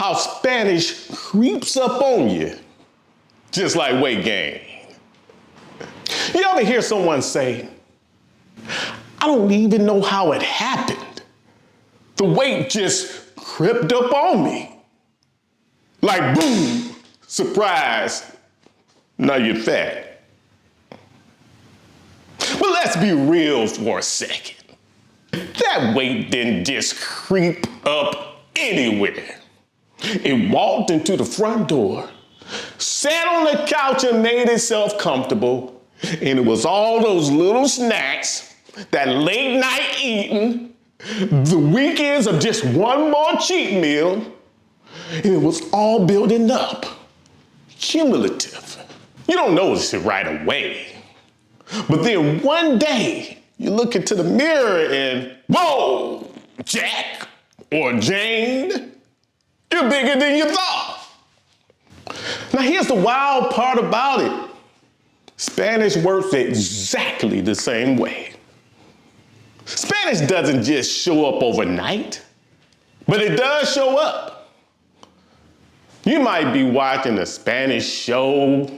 how Spanish creeps up on you, just like weight gain. You ever hear someone say, I don't even know how it happened. The weight just crept up on me. Like boom, surprise, now you're fat. But let's be real for a second. That weight didn't just creep up anywhere. It walked into the front door, sat on the couch and made itself comfortable, and it was all those little snacks, that late night eating, the weekends of just one more cheat meal, and it was all building up, cumulative. You don't notice it right away, but then one day you look into the mirror and whoa, Jack or Jane, you're bigger than you thought. Now here's the wild part about it. Spanish works exactly the same way. Spanish doesn't just show up overnight, but it does show up. You might be watching a Spanish show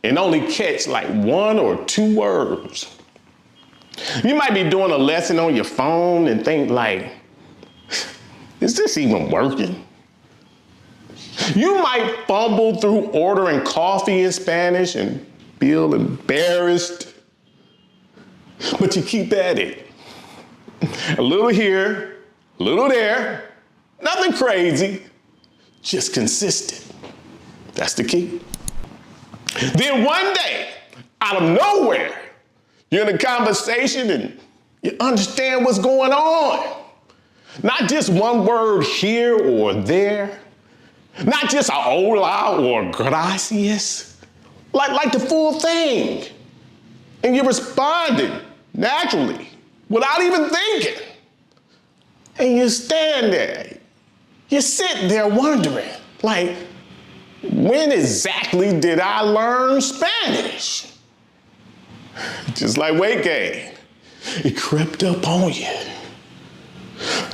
and only catch like 1 or 2 words. You might be doing a lesson on your phone and think like, is this even working? You might fumble through ordering coffee in Spanish and feel embarrassed, but you keep at it. A little here, a little there, nothing crazy, just consistent. That's the key. Then one day, out of nowhere, you're in a conversation and you understand what's going on. Not just one word here or there, not just a hola or gracias, like the full thing. And you're responding naturally, without even thinking. And you stand there, you sit there wondering, like, when exactly did I learn Spanish? Just like weight gain, it crept up on you.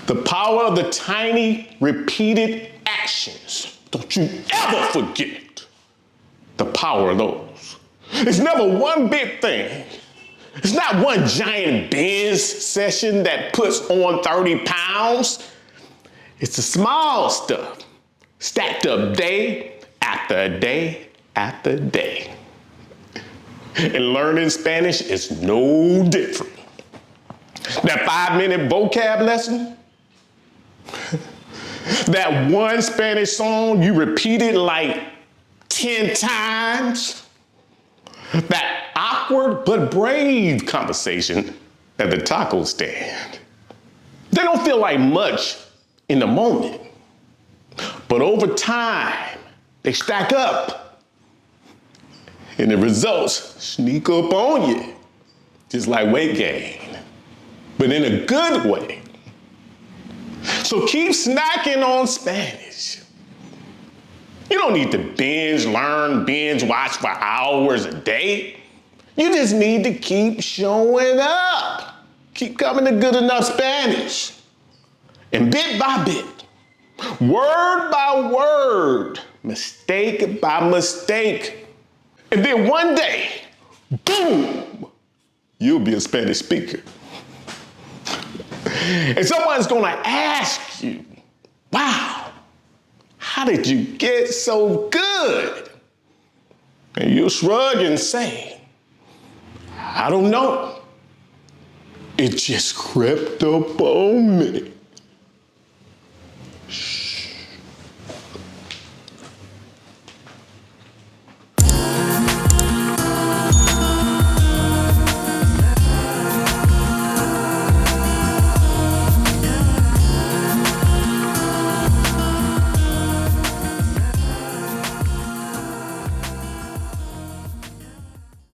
The power of the tiny, repeated actions. Don't you ever forget the power of those. It's never one big thing. It's not one giant binge session that puts on 30 pounds. It's the small stuff, stacked up day after day after day. And learning Spanish is no different. That 5-minute vocab lesson, that one Spanish song you repeated like 10 times, that awkward but brave conversation at the taco stand. They don't feel like much in the moment, but over time, they stack up. And the results sneak up on you, just like weight gain, but in a good way. So keep snacking on Spanish. You don't need to binge learn, binge watch for hours a day. You just need to keep showing up. Keep coming to good enough Spanish. And bit by bit, word by word, mistake by mistake. And then one day, boom, you'll be a Spanish speaker. And someone's gonna ask you, wow, how did you get so good? And you'll shrug and say, I don't know. It just crept up on me. Shh.